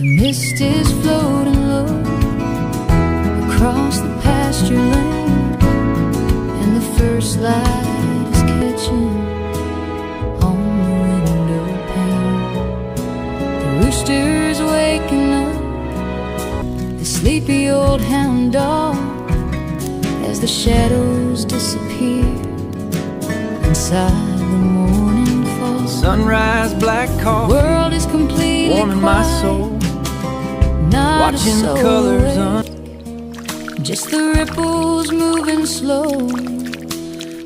The mist is floating low across the pasture lane, and the first light is catching on the window pane. The rooster's waking up the sleepy old hound dog as the shadows disappear inside the morning fall. Sunrise, black coffee, World is completely warming my soul. Not Watching the colors just the ripples moving slow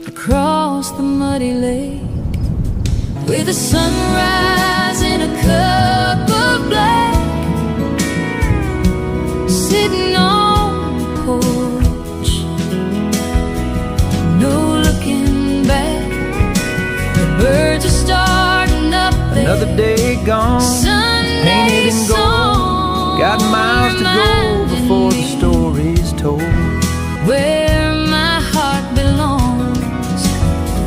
across the muddy lake, with the sunrise in a cup of black, sitting on the porch, no looking back. The birds are starting up there. Another day gone, painted in gold. Got miles to go before the story's told. Where my heart belongs,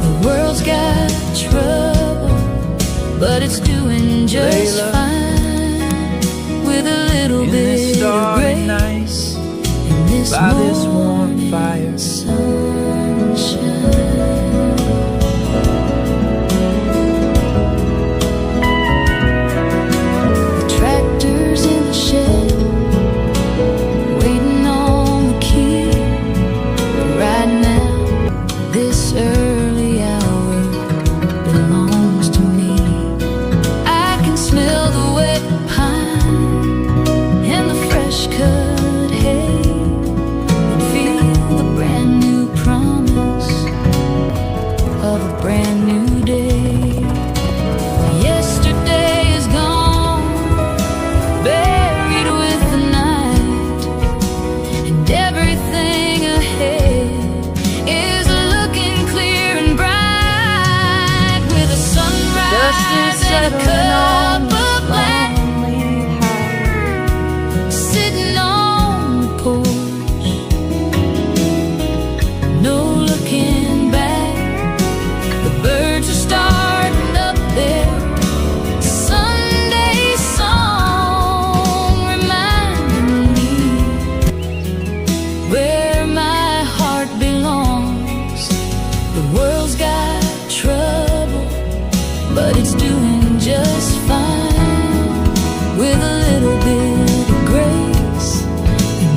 the world's got trouble, but it's doing just fine, with a little bit of grace in this by this warm fire. Sunshine.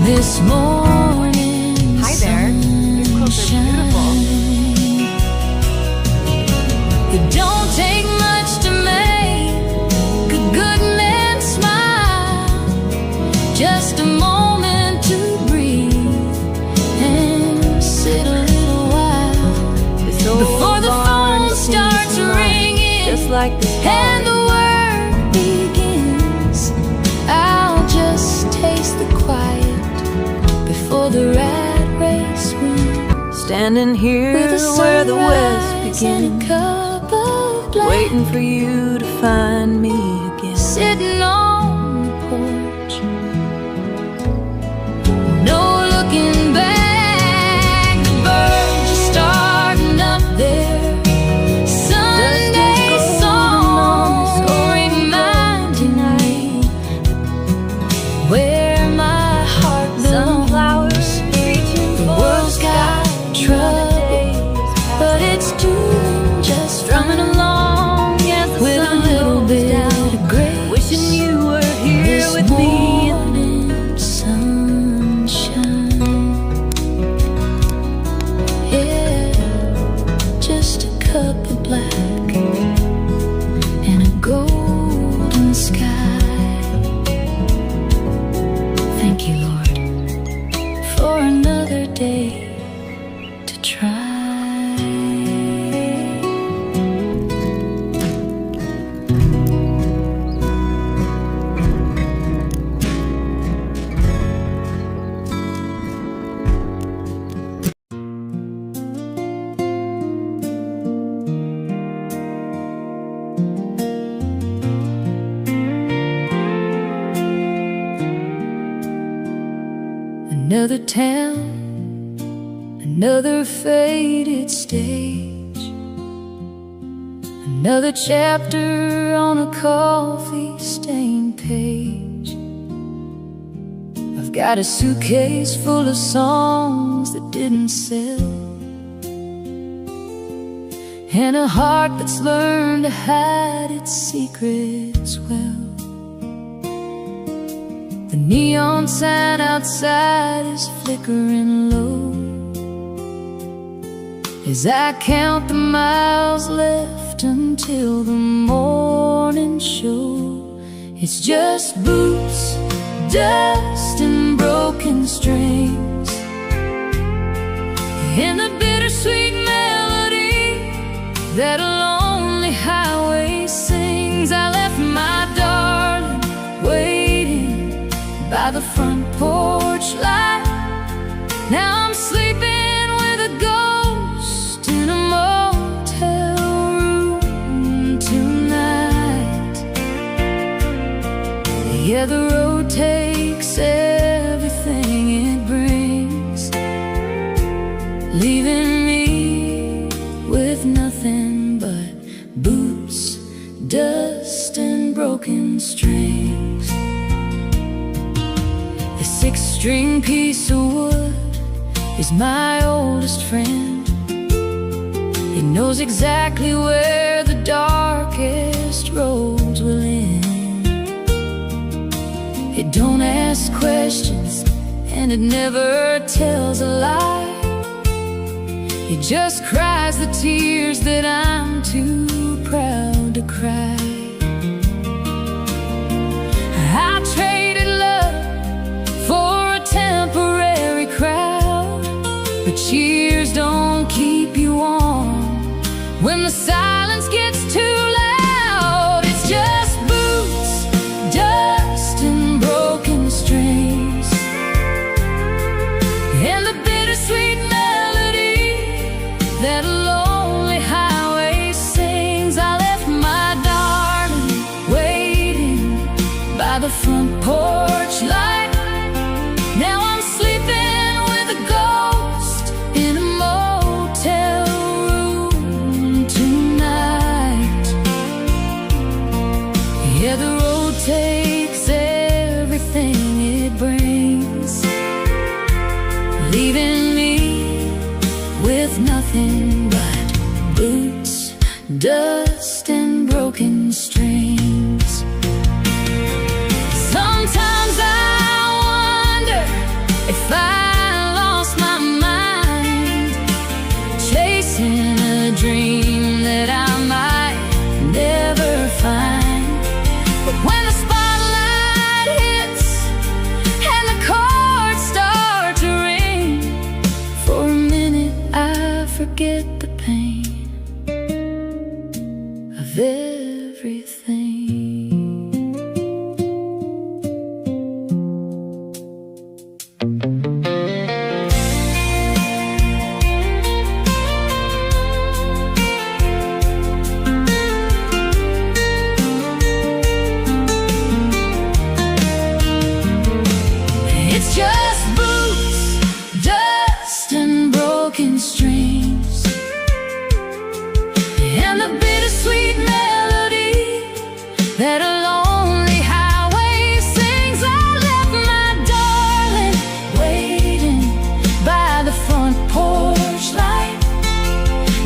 This morning. Hi there. These clothes are beautiful. It don't take much to make a good man smile. Just a moment to breathe and sit a little while before the phone starts ringing, just like the and the work begins. I'll just taste the quiet before the rat race wins. Standing here where the west begins, waiting for you to find me again. Sitting on the porch, no looking back. The birds are starting up there. Sunday songs reminding me where my heart belongs. The world's got trouble, but it's doing just fine, along with a little bit of grace. Wishing you were here with me. Morning sunshine, yeah, just a cup of black and a golden sky. Thank you, Lord, for another day to try. Another town, another faded stage, another chapter on a coffee-stained page. I've got a suitcase full of songs that didn't sell, and a heart that's learned to hide its secrets well. The neon sign outside is flickering low as I count the miles left until the morning show. It's just boots, dust, and broken strings, and the bittersweet melody that a lonely highway sings. I left my darling waiting by the front porch light. Now I'm sleeping with a ghost in a motel room tonight. Yeah, the road takes everything it brings, leaving me with nothing but boots, dust, and broken strings. The six-string piece of wood is my oldest friend. He knows exactly where the darkest roads will end. It don't ask questions, and it never tells a lie. It just cries the tears that I'm too proud to cry. I traded love for a temporary crowd, but cheers don't keep you warm when the silence gets too loud. It's just boots, dust, and broken strings, and the bittersweet melody that a lonely highway sings. I left my darling waiting by the front porch light. Now I'm sleeping with a ghost in a motel room tonight. Yeah, the road takes everything it brings, leaving me with nothing but boots, dust, and broken strings. Sometimes I wonder if I lost my mind, chasing a dream that I might never find. But when the spotlight hits and the chords start to ring, for a minute I forget the pain of everything. It's just boots, dust, and broken strings, and the bittersweet melody that a lonely highway sings. I left my darling waiting by the front porch light.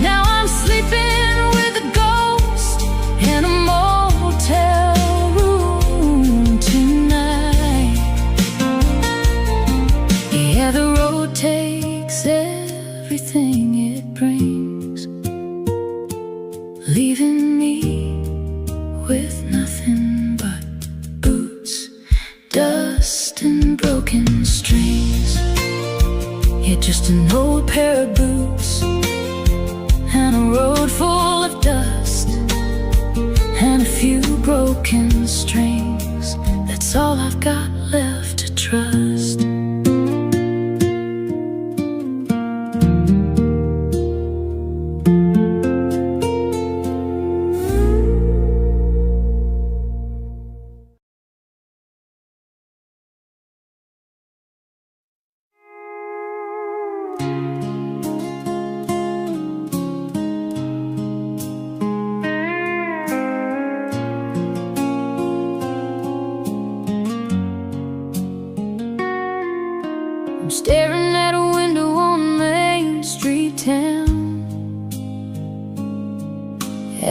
Now I'm sleeping with a ghost in a motel room tonight. Yeah, the road takes everything it brings, leaving me with nothing but boots, dust, and broken strings. Yeah, just an old pair of boots and a road full of dust and a few broken strings. That's all I've got left to trust.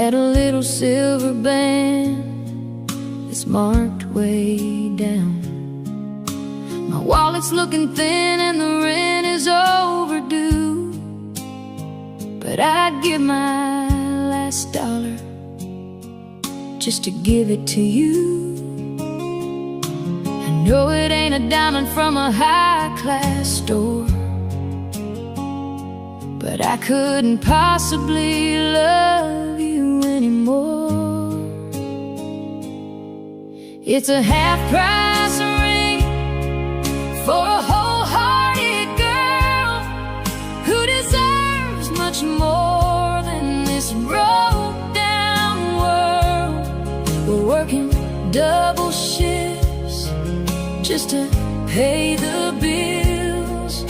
had a little silver band that's marked way down. My wallet's looking thin and the rent is overdue, but I'd give my last dollar just to give it to you. I know it ain't a diamond from a high-class store, but I couldn't possibly love you anymore. It's a half-price ring for a wholehearted girl who deserves much more than this broke-down world. We're working double shifts just to pay the bills,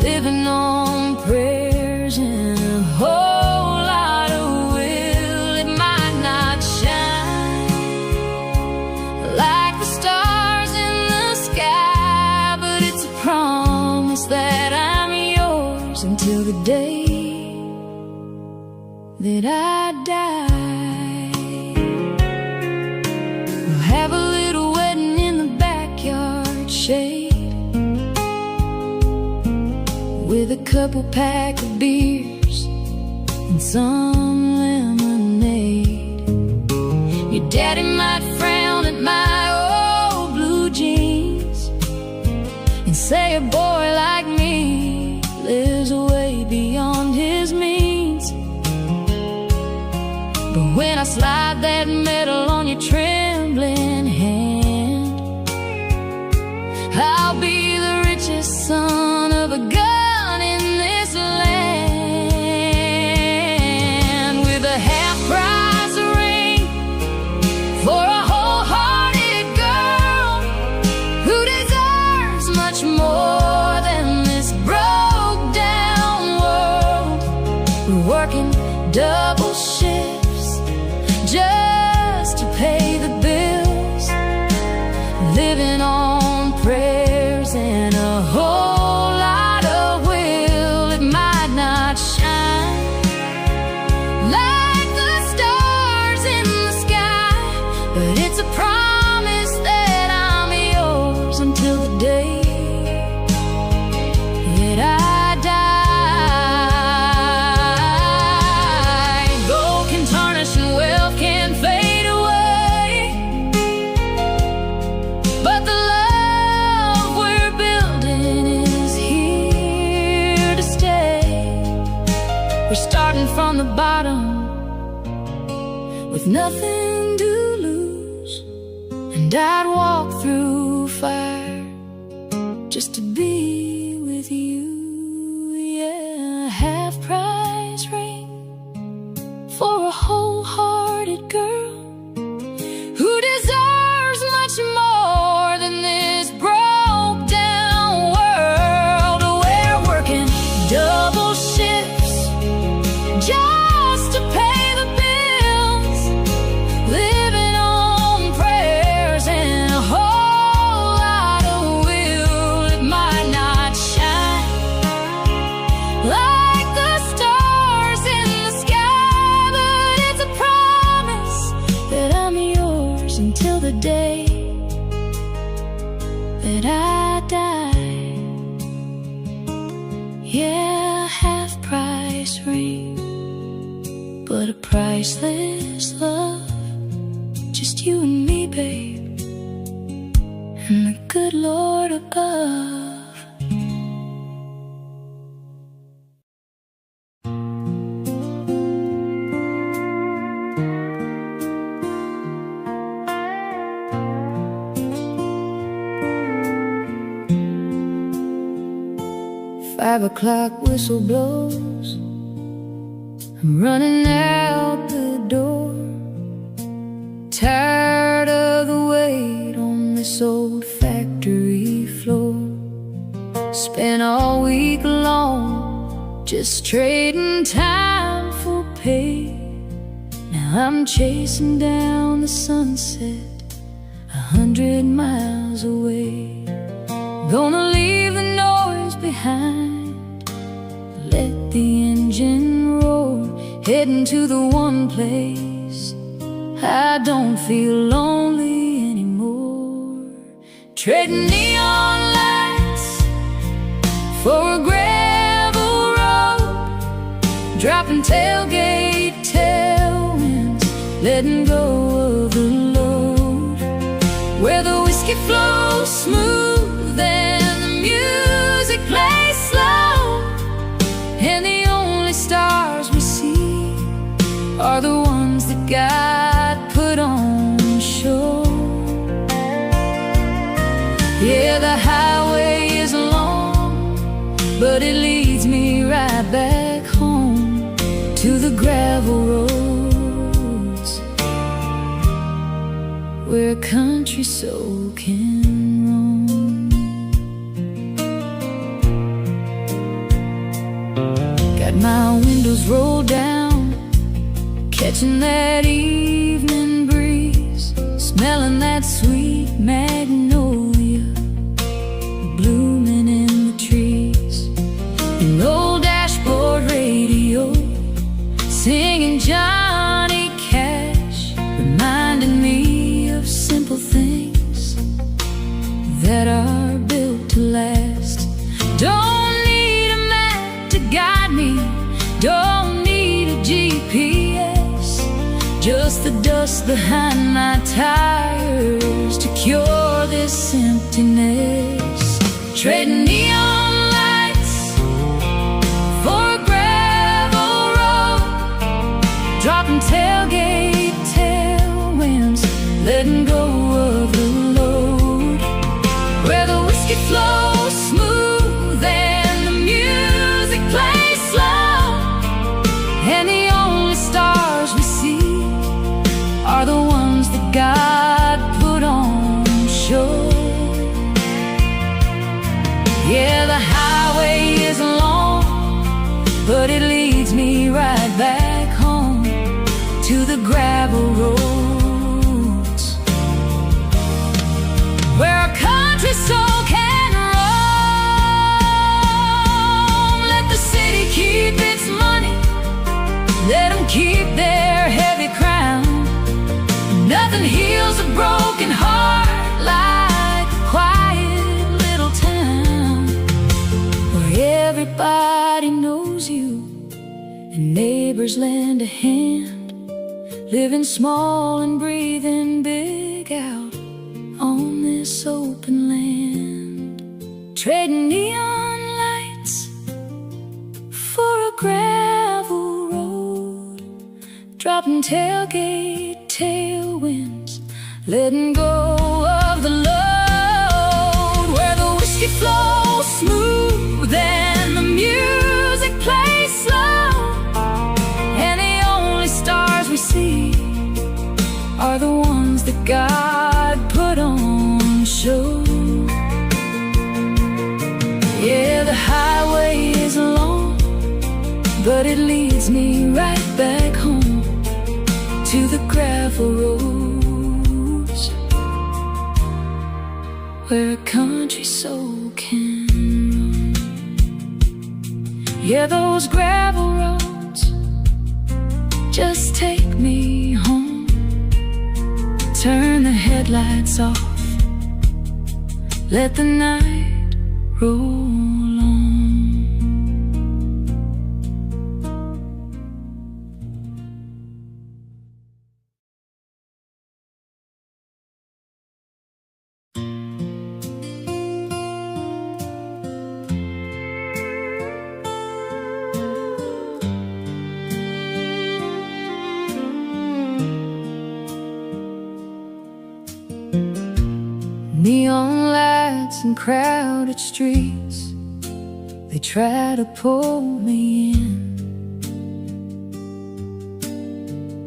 living on prayers and a whole lot of will. It might not shine like the stars in the sky, but it's a promise that I'm yours until the day that I die. We'll have a little wedding in the backyard shade, with a couple pack of beers and some lemonade. Your daddy might frown at my old blue jeans and say a boy like me lives way beyond his means. But when I slide that medal on your trembling hand, I'll be the richest son of a gun in this land, with a half-price ring for a wholehearted girl who deserves much more than this broke-down world. We're working double shifts just to pay the bills, living on prayers and a whole lot of will. It might not shine like the stars in the sky, but it's a promise that I'm yours until the day that I die. Gold can tarnish and wealth can fade away, but the love we're building is here to stay. We're starting from the bottom with nothing to lose, and I'd walk through fire just to be with you. Yeah, a half-price ring for a wholehearted girl who deserves much more than this broke-down world. We're working double shifts just to pay the bills, living on prayers and a whole lot of will. It might not shine like the stars in the sky, but it's a promise that I'm yours until the day that I die. Yeah, half-price ring, but a priceless love. Just you and me, babe, and the good Lord above. 5 o'clock whistle blows, I'm running out the door, tired of the wait on this old factory floor. Spent all week long just trading time for pay. Now I'm chasing down the sunset 100 miles away. Gonna leave the noise behind, let the engine roar, heading to the one place I don't feel lonely anymore. Trading neon lights for a gravel road, dropping tailgate tailwinds, letting go of the load, where the whiskey flows smooth and the music plays slow, and the only stars we see are the ones that God put on show. Yeah, the highway is long, but it leads me right back home to the gravel roads, where a country soul can roam. Got my windows rolled down, catching that evening breeze, smelling that sweet magnolia blooming in the trees. An old dashboard radio singing Johnny Cash, reminding me of simple things that are built to last. Don't need a map to guide me, don't need a GPS, just the dust behind my tires to cure this emptiness. Trading neon lights for a gravel road, dropping tailgate tailwinds, letting go of the load, where the whiskey flows smooth and the music plays slow, and the only stars we see are the ones that God put on show. Yeah, the highway is long, but it leads me right back home to the gravel roads, where a country soul can roam. Let the city keep its money, let them keep their heavy crown. Nothing heals a broken heart like a quiet little town, where everybody knows you and neighbors lend a hand, living small and breathing big out on this open land. Trading neon lights for a gravel road, dropping tailgate tailwinds, letting go of the load, where the whiskey flows smooth and the music plays slow, and the only stars we see are the ones that God put on show. Yeah, the highway is long, but it leads me right back home to the gravel roads, where a country soul can roam. Yeah, those gravel roads just take me home. Turn the headlights off, let the night roll on. Neon lights and crowded streets, they try to pull me in.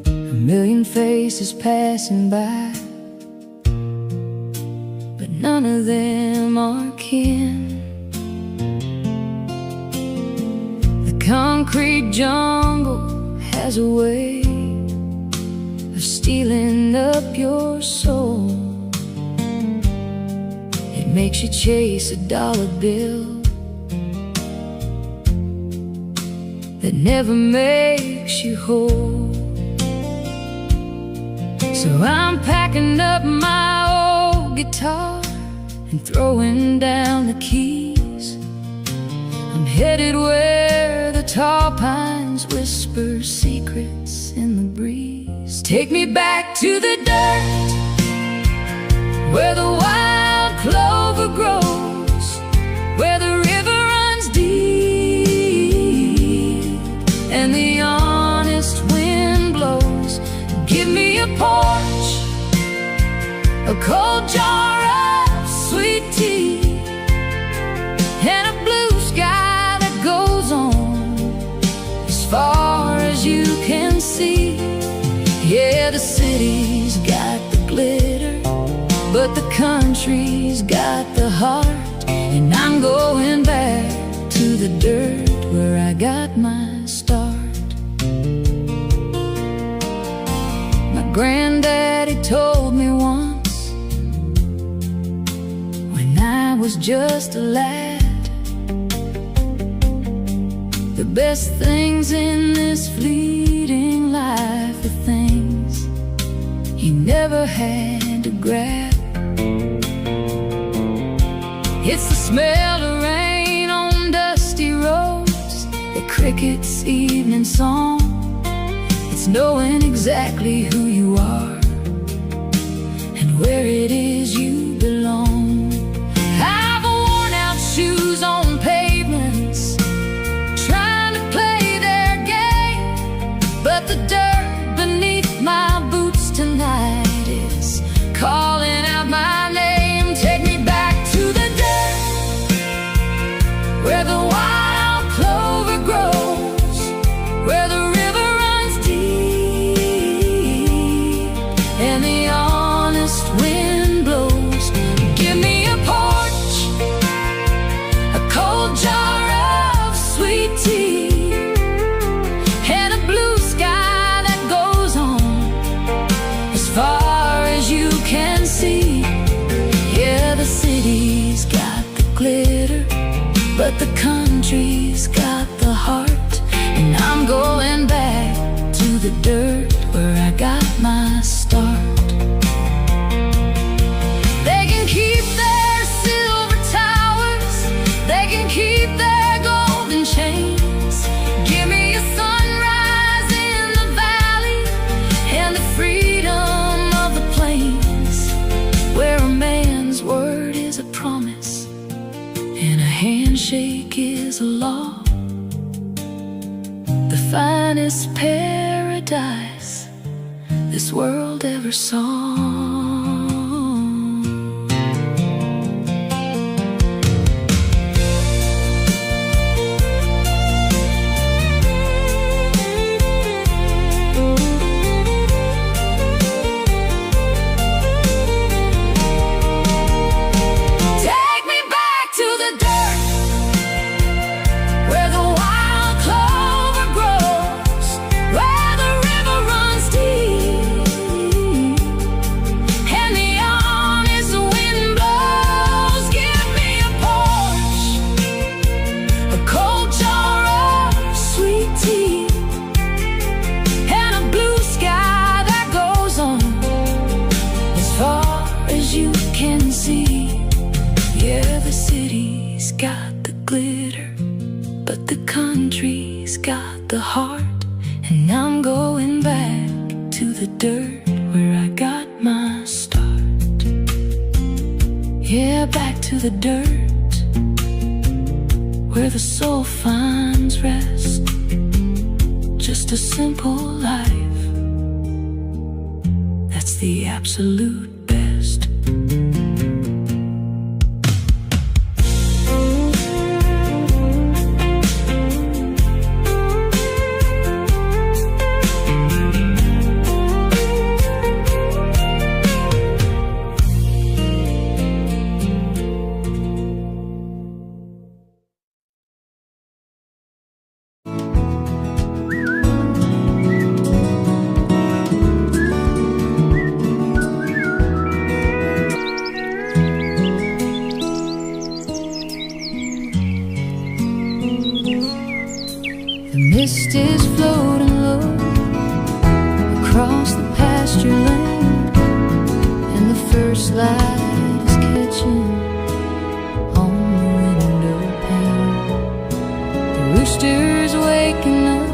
A million faces passing by, but none of them are kin. The concrete jungle has a way of stealing up your soul. It makes you chase a dollar bill that never makes you whole. So I'm packing up my old guitar and throwing down the keys. I'm headed where the tall pines whisper secrets in the breeze. Take me back to the dirt, where the wild clover grows, where the river runs deep and the honest wind blows. Give me a porch, a cold jar of sweet tea, and a blue sky that goes on as far as you can see. Yeah, the city's got the glitter, but the country's got the heart. And I'm going back to the dirt where I got my start. My granddaddy told me once, when I was just a lad, the best things in this fleeting life are things you never had to grab. It's the smell of rain on dusty roads, the cricket's evening song. It's knowing exactly who you are and where it is you belong. I've worn out shoes on pavements, trying to play their game, but the dirt beneath my boots tonight is calling out my name. Take me back to the dirt, where the wild clover grows, where the river runs deep and the honest wind blows. Give me a porch, a cold jar of sweet tea, and a blue sky that goes on as far as you can see. Yeah, the city's got the glitter, but the country's got the heart. And I'm going back to the dirt where I got my start. They can keep their silver towers, they can keep their golden chains. Give me a sunrise in the valley and the freedom of the plains, where a man's word is a promise and a handshake is a law. The finest paradise this world ever saw. Take me back to the dirt, where the wild clover grows, where the river runs deep and the honest wind blows. Give me a porch, a cold jar of sweet tea, and a blue sky that goes on as far as you can see. Yeah, the city's got the glitter, but the country's got the heart. And I'm going back to the dirt where I got my start. Yeah, back to the dirt where the soul finds rest. Just a simple life, that's the absolute best. mist is floating low across the pasture lane, and the first light is catching on the window pane. The rooster's waking up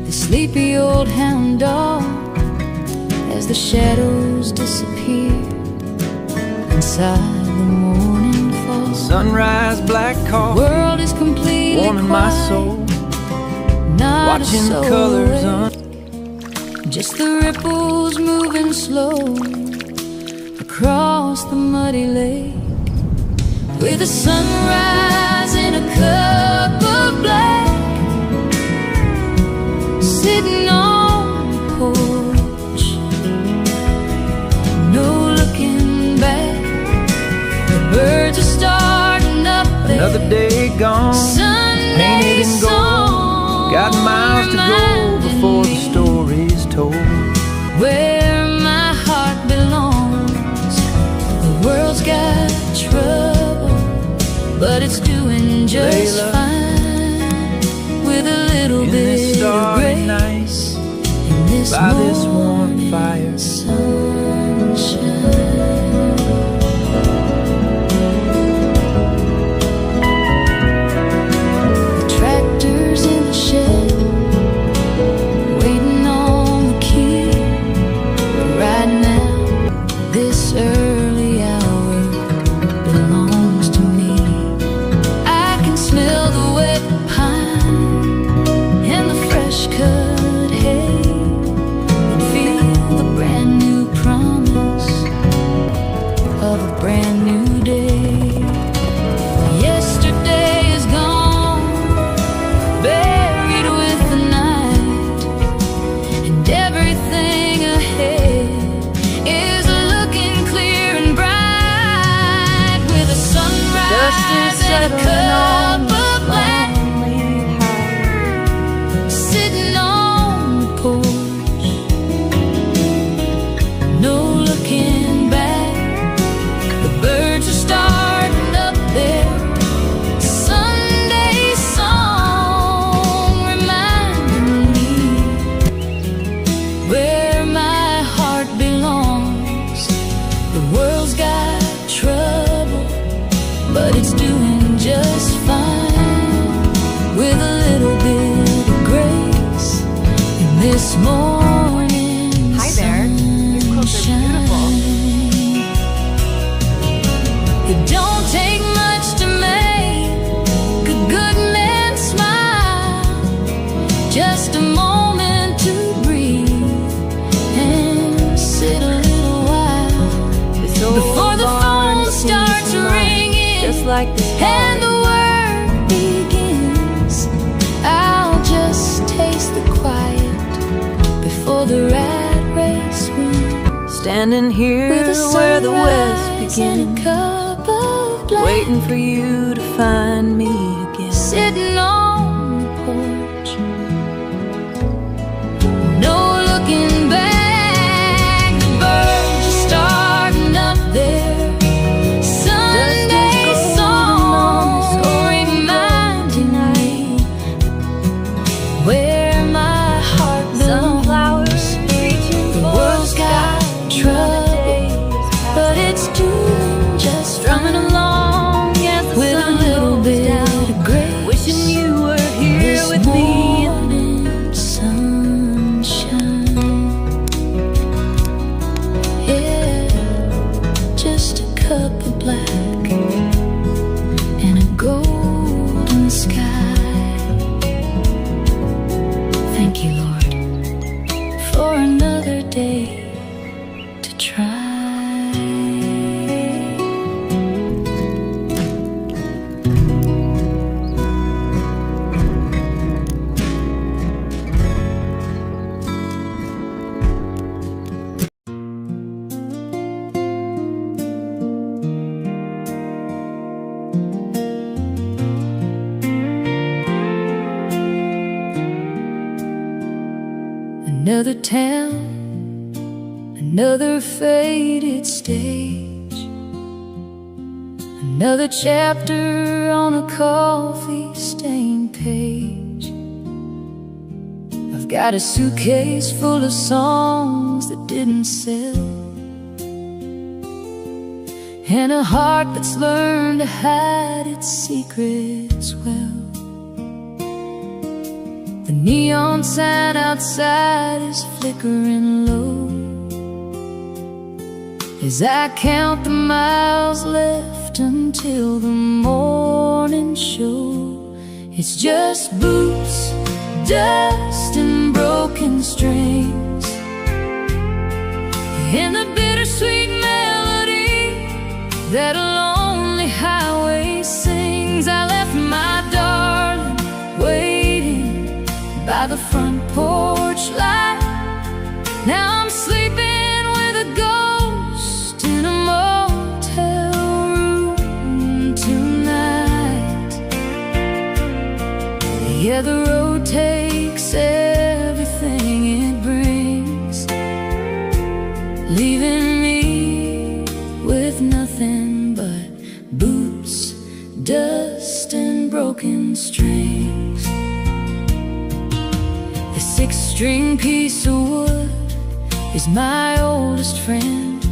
the sleepy old hound dog as the shadows disappear inside the morning fall. Sunrise, black coffee, World is completely warming my quiet, soul, not watching a soul colors awake. Just the ripples moving slow across the muddy lake, with the sunrise in a cup of black, sitting on the porch, no looking back. The birds are starting up there. another day gone, Sunday painted in gold. song Got miles to go before the story's told. where my heart belongs. The world's got trouble, but it's doing just Layla, fine with a little in bit this of starry grace night, in this by this warm morning fire. sunshine. The tractor's in the shed, waiting on the key. Right now, this early hour belongs to me. I can smell the wet pine and the fresh cut hay, and feel the brand new promise of a brand new day. Yesterday is gone, buried with the night, and everything ahead is looking clear and bright, with a sunrise and a cup of black, sitting on the porch, no looking back. The birds are starting up there. Sunday song reminding me where my heart belongs. The world's got trouble, but it's doing just fine with a little bit of grace in this morning Hi there. These clothes are beautiful. sunshine. It don't take much to make a good man smile, just a moment to breathe and sit a little while before the phone starts ringing, Just like this and the work begins. I'll just taste the quiet before the rat race wins, standing here with a where the west sunrise and begins, a cup of black, waiting for you to find me again. sitting on the porch, no looking back. The birds are starting up there. Sunday song reminding me where my heart belongs. The world's got trouble, but it's doing just Strumming fine along as the with a sun little goes bit down, of grace. wishing you were here This with me. morning sunshine, yeah, just a cup of black and a golden sky. Thank you, Lord, for another day to try. Another town, another faded stage, another chapter on a coffee-stained page. I've got a suitcase full of songs that didn't sell, and a heart that's learned to hide its secrets well. The neon sign outside is flickering low as I count the miles left until the morning show. It's just boots, dust, and broken strings, and the bittersweet melody that a lonely highway sings. I left my darling waiting by the front porch light. Now I'm sleeping with a ghost in a motel room tonight. Yeah, the road takes everything it brings, leaving me with nothing but boots, dust, and broken strings. The six-string piece of wood is my oldest friend.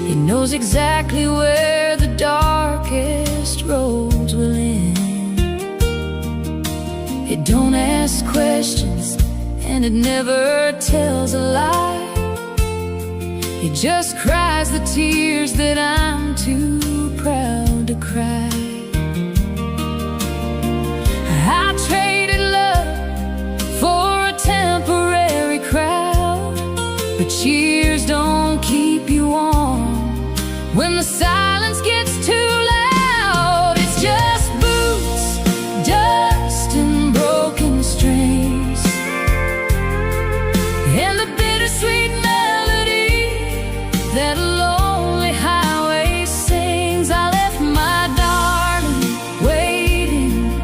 He knows exactly where the darkest roads will end. It don't ask questions, and it never tells a lie. It just cries the tears that I'm too proud to cry. I traded love for a temporary crowd, but cheers don't keep you warm when the silence gets too loud. It's just boots, dust, and broken strings, and the bittersweet melody that a lonely highway sings. I left my darling waiting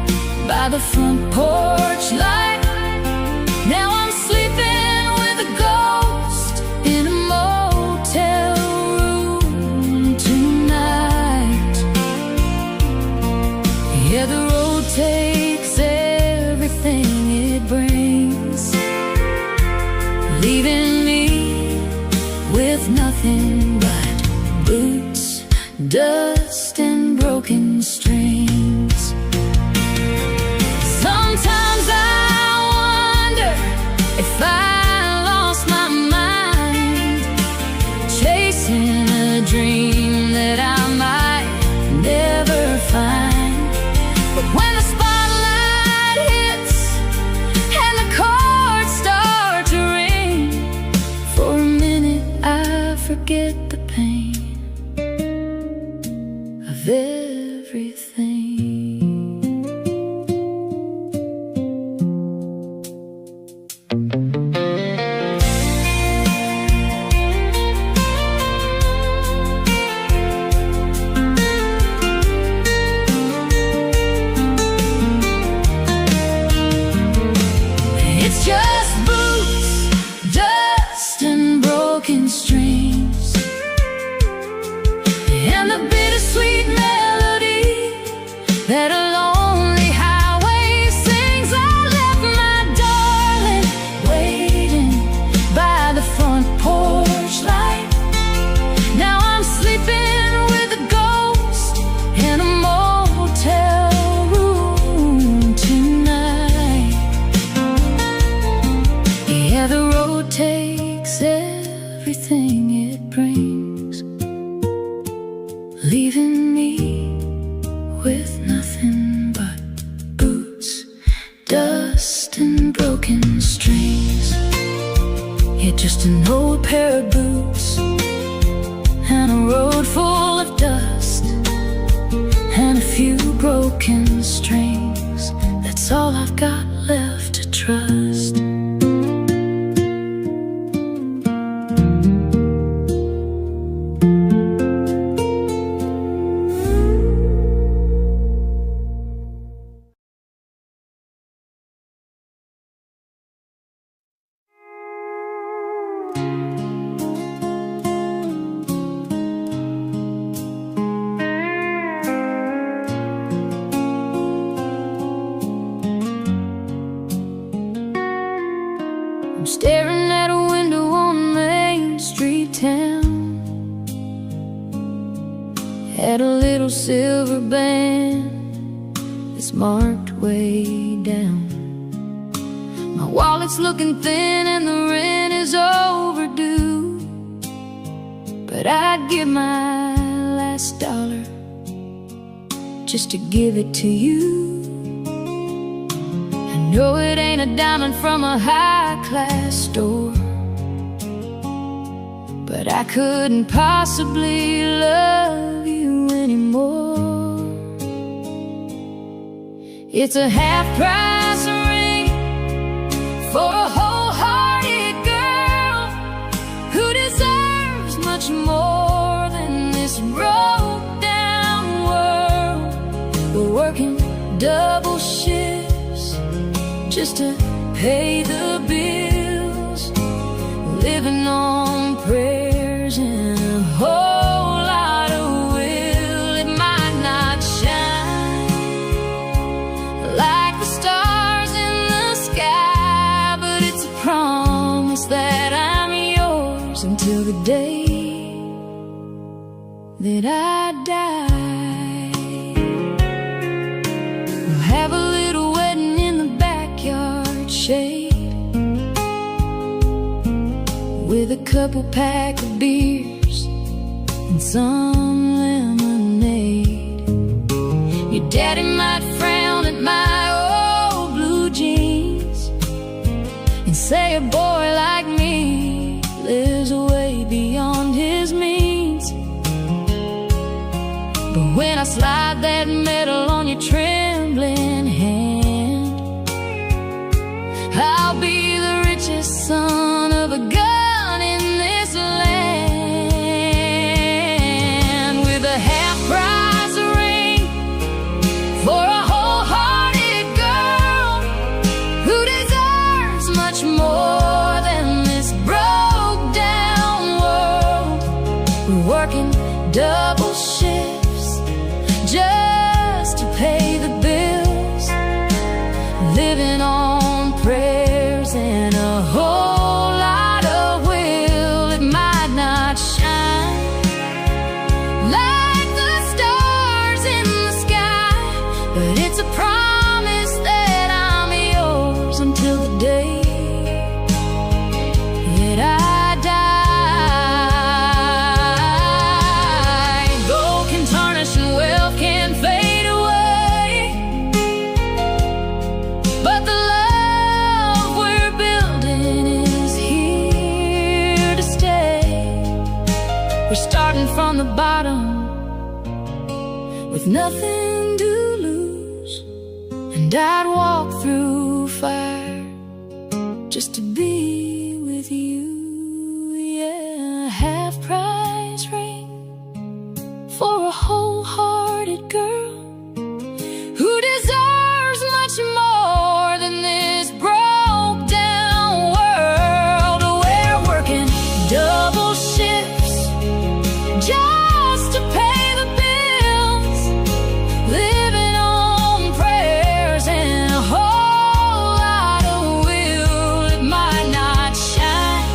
by the front porch light. Now I'm sleeping with a ghost in a motel room tonight. Yeah, the road takes everything it brings, leaving me with nothing but boots, dust, and broken strings. Sometimes I wonder if I lost my mind, chasing a dream that I might never find. But when the spotlight hits and the chords start to ring, for a minute I forget the pain of everything. It's just boots, dust, and broken strings, and the bittersweet melody that a lonely highway sings. I left my darling waiting by the front porch light. Now I'm sleeping with a ghost in a motel room tonight. Yeah, the road takes everything it brings, leaving me with nothing but boots, dust, and broken strings. Yeah, just an old pair of boots and a road full of dust and a few broken strings. That's all I've got left to trust. had a little silver band that's marked way down. My wallet's looking thin and the rent is overdue, but I'd give my last dollar just to give it to you. I know it ain't a diamond from a high-class store, but I couldn't possibly love you anymore. It's a half-price ring for a wholehearted girl who deserves much more than this broke-down world. We're working double shifts just to pay the bills, living on prayers and a whole lot of will. It might not shine like the stars in the sky, but it's a promise that I'm yours until the day that I die. We'll have a little wedding in the backyard shade, with a couple pack of beers and some lemonade. Your daddy might frown at my old blue jeans and say a boy like me lives way beyond his means. But when I slide that medal on your trembling hand, I'll be the richest son of a gun in this land, with a half-price ring for a wholehearted girl who deserves much more than this broke-down world. We're working double shifts just to pay the bills, living on prayers and a whole lot of will. It might not shine like the stars in the sky, but it's a promise that I'm yours until the day that I die. Gold can tarnish and wealth can fade away, but the love we're building is here to stay. We're starting from the bottom with nothing to lose, and I'd walk through fire just to be with you. Yeah, a half-price ring for a wholehearted girl who deserves much more than this broke-down world. We're working double shifts just to pay the bills, living on prayers and a whole lot of will. It might not shine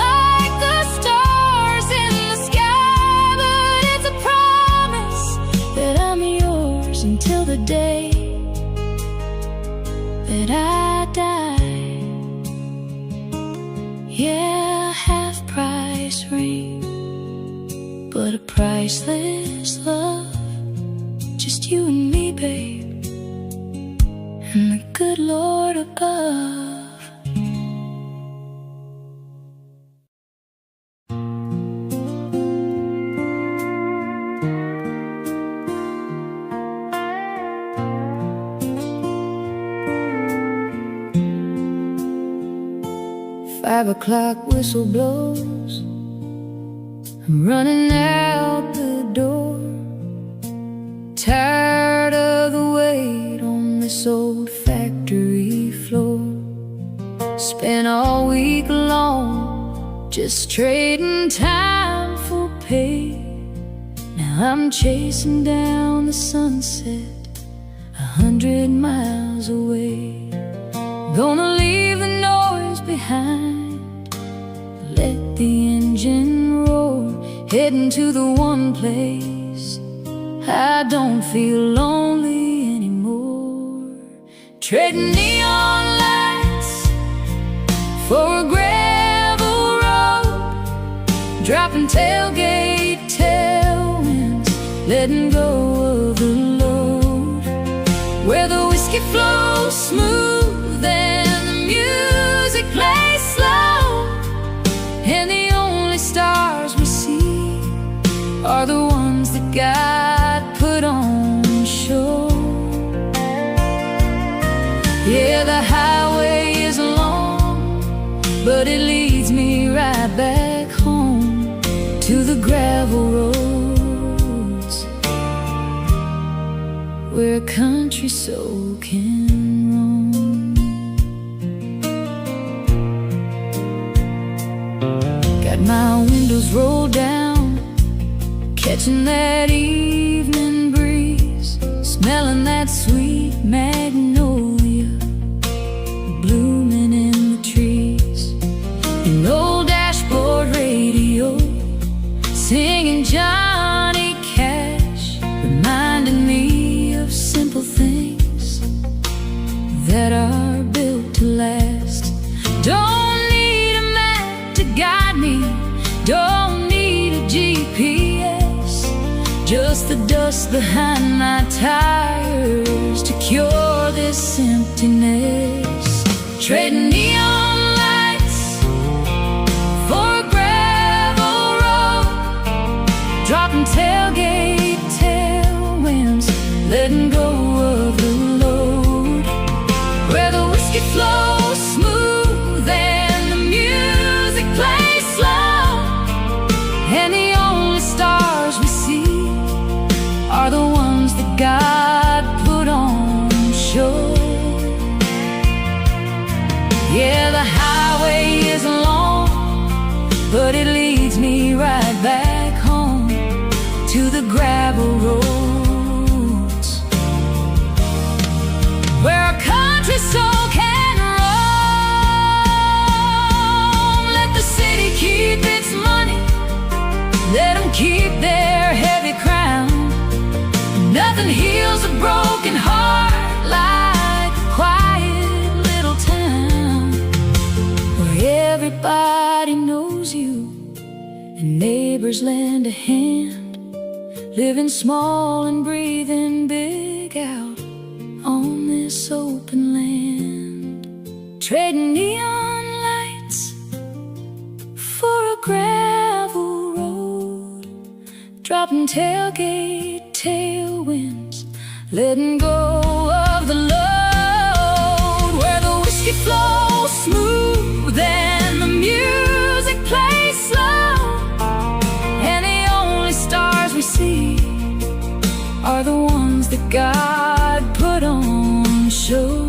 like the stars in the sky, but it's a promise that I'm yours until the day that I die. Yeah, half-price ring, but a priceless love. Just you and me, babe, and the good Lord above. 5 o'clock whistle blows, I'm running out the door, tired of the wait on this old factory floor. Spent all week long just trading time for pay. Now I'm chasing down the sunset 100 miles away. Gonna leave the noise behind, let the engine roar, heading to the one place I don't feel lonely anymore. Trading neon lights for a gravel road, dropping tailgate tailwinds, letting go of the load, where the whiskey flows smooth and the music plays slow, and the only stars we see are the ones that God put on show. Yeah, the highway is long, but it leads me right back home to the gravel roads, where a country soul can roam. Got my windows rolled down, catching that evening breeze, smelling that sweet magnolia blooming in the trees. An old dashboard radio singing Johnny Cash, reminding me of simple things that are built to last. Don't need a map to guide me, don't need a GPS, just the dust behind my tires to cure this emptiness. Trading neon lights for a gravel road, dropping tailgate tailwinds, letting go of the load, where the whiskey flows smooth and the music plays slow, and the only stars we see are the ones that God put on show. Yeah, the highway is long, but it leads me right back home to the gravel roads, where a country soul can roam. Let the city keep its money, let them keep their heavy crown. Nothing heals a broken heart like a quiet little town, where everybody knows you and neighbors lend a hand, living small and breathing big out on this open land. Trading neon lights for a gravel road, dropping tailgate tailwinds, letting go of the load, where the whiskey flows smooth and the music plays slow, and the only stars we see are the ones that God put on show.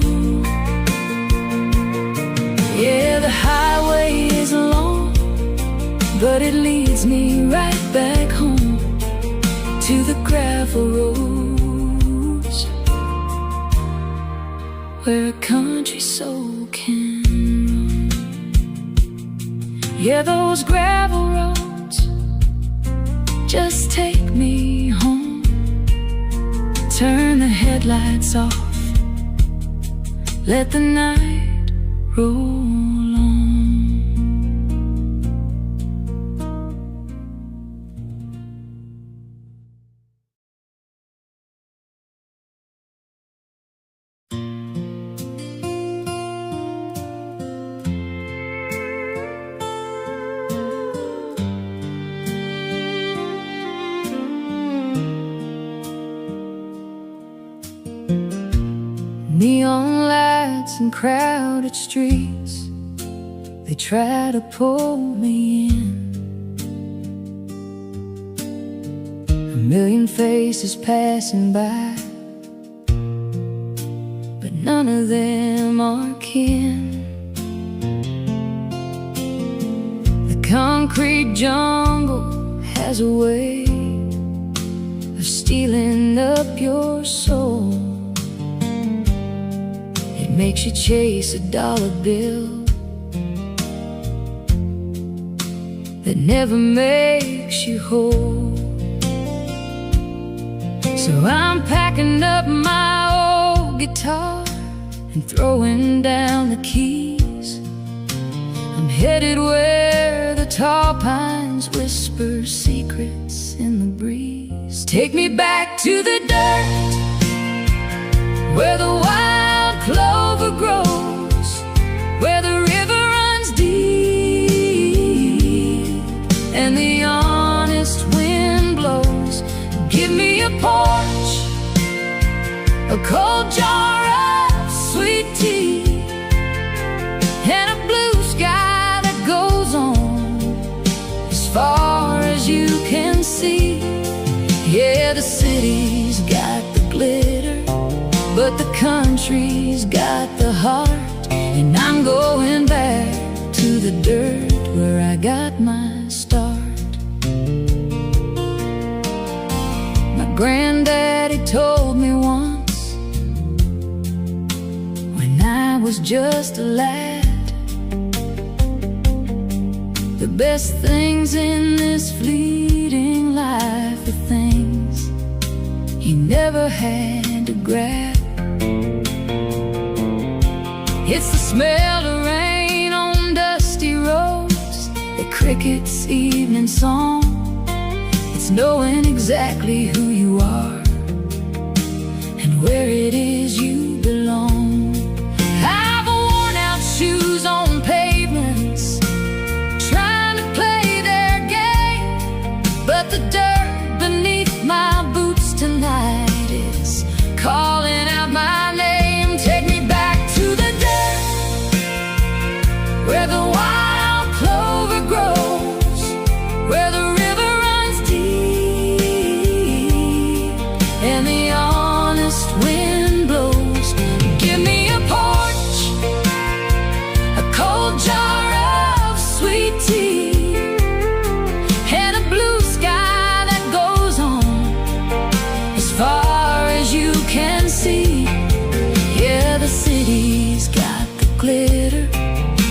Yeah, the highway is long, but it leads me right back home to the gravel roads, where a country soul can roam. Yeah, those gravel roads just take me home. Turn the headlights off, let the night roll on. Neon lights and crowded streets, they try to pull me in. A million faces passing by, but none of them are kin. The concrete jungle has a way of stealing up your soul. Makes you chase a dollar bill that never makes you whole. So I'm packing up my old guitar and throwing down the keys. I'm headed where the tall pines whisper secrets in the breeze. Take me back to the dirt, where the wild clover grows, where the river runs deep and the honest wind blows. Give me a porch, a cold jar of sweet tea, and a blue sky that goes on as far as you can see. Yeah, the city's got the glitter, but the country's got the heart. And I'm going back to the dirt where I got my start. My granddaddy told me once, when I was just a lad, the best things in this fleeting life are things you never had to grab. It's the smell of rain on dusty roads, the cricket's evening song. It's knowing exactly who you are and where it is you belong. I've worn out shoes on pavements, trying to play their game, but the dirt beneath my boots tonight is calling out my name. Take me back to the dirt, where the wild clover grows, where the river runs deep and the honest wind blows. Give me a porch, a cold jar of sweet tea, and a blue sky that goes on as far as you can see. Yeah, the city's got the glitter,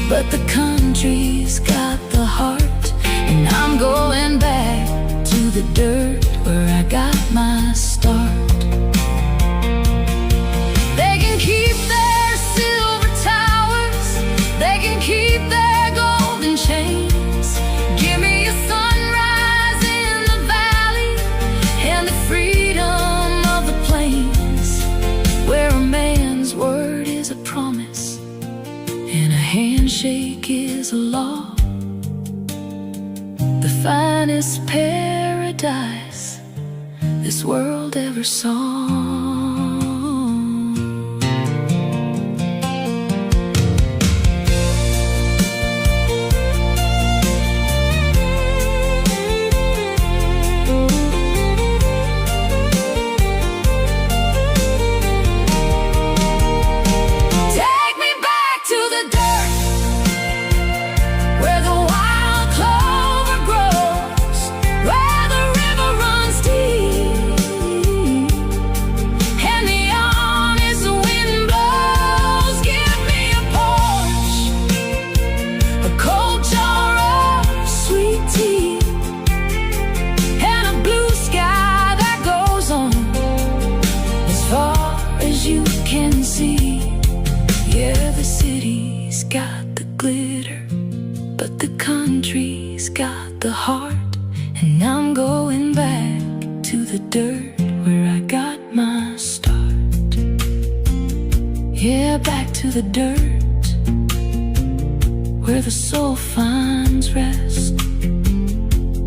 but the country's got the heart. And I'm going back to the dirt where I got my start. They can keep their silver towers, they can keep their golden chains. Give me a sunrise in the valley and the freedom of the plains, where a man's word is a promise and a handshake is a law. The finest paradise this world ever saw. Take me back to the dirt, where the wild clover grows, where the river runs deep and the honest wind blows. Give me a porch, a cold jar of sweet tea, and a blue sky that goes on as far as you can see. Yeah, the city's got the glitter, but the country's got the heart. And I'm going back to the dirt where I got my start. Yeah, back to the dirt where the soul finds rest.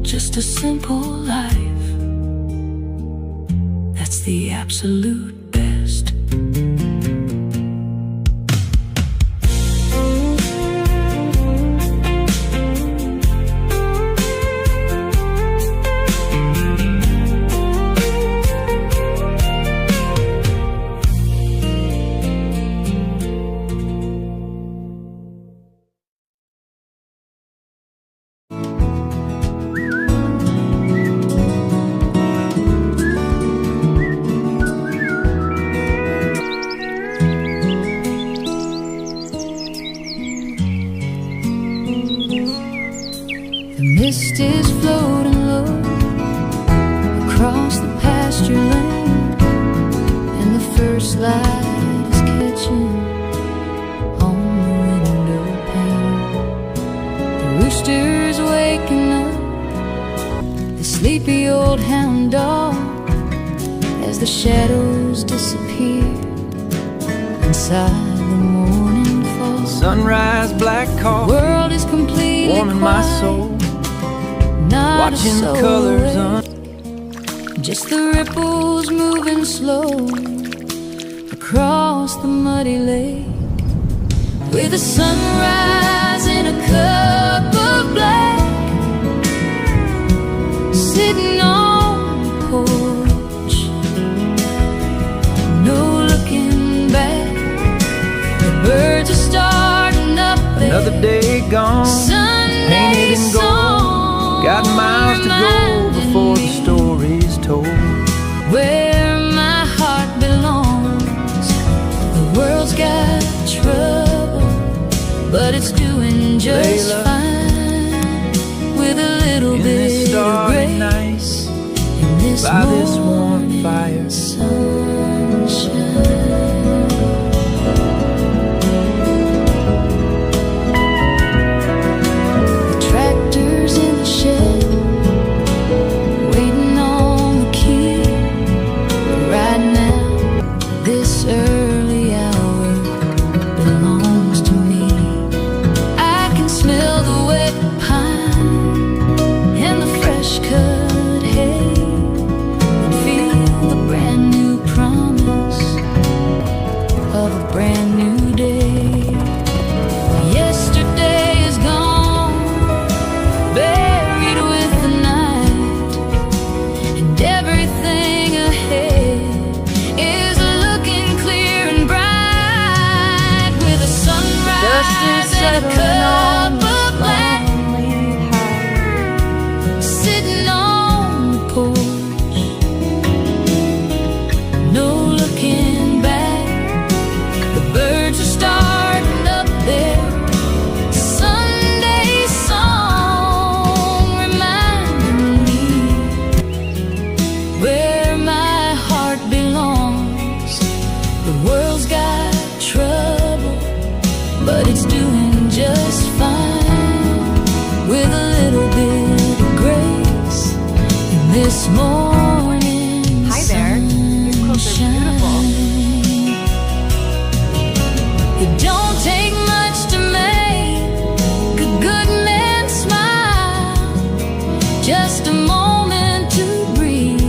Just a simple life, that's the absolute best. first light is catching on the window pane. The rooster's waking up the sleepy old hound dog as the shadows disappear inside the morning fall. Sunrise, black coffee, World is completely warming my quiet, soul. not Watching a the soul colors awake. Just the ripples moving slow across the muddy lake, with the sunrise in a cup of black, sitting on the porch, no looking back. The birds are starting up there. Another day gone, Sunday painted in gold. song Got miles to go before the reminding story's told. where my heart belongs. The world's got trouble, but it's doing just Layla, fine, with a little in bit this of starry night, grace in this by this warm morning fire. sunshine. The tractor's in the shed, waiting on the key. Right now, this early hour belongs to me. I can smell the wet pine and the fresh cut hay, and feel the brand new promise of a brand new day. Yesterday is gone, buried with the night, and everything ahead is looking clear and bright, with a sunrise and a cup of black, sitting on the porch, no looking back. The birds are starting up there. Sunday song reminding me where my heart belongs. The world's got trouble, but it's doing just fine, with a little bit of grace in this morning. Hi there. These clothes are beautiful. It don't take much to make a good man smile, just a moment to breathe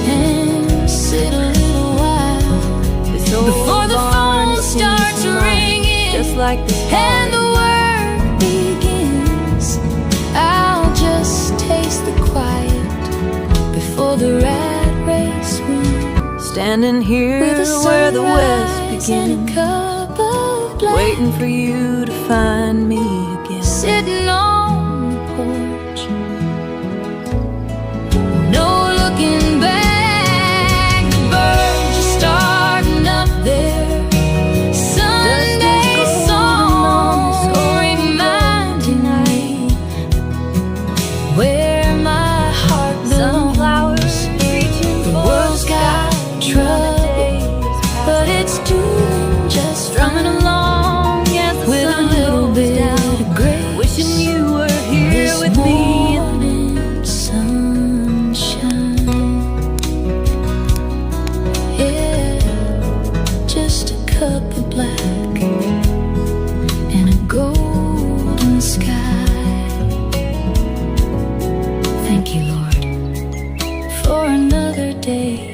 and sit a little while before the phone starts ringing, Just like the and the work begins. I'll just taste the quiet before the rat race wins, standing here with a where the west sunrise and a begins, cup of black, waiting for you to find me again. sitting on the porch, no looking back. The birds are starting up there. Sunday song reminding me where my heart belongs. The world's got trouble, but it's doing just Strumming along as the with a sun little goes bit down, of grace. wishing you were here This with me. morning sunshine, yeah, just a cup of black and a golden sky. Thank you, Lord, for another day.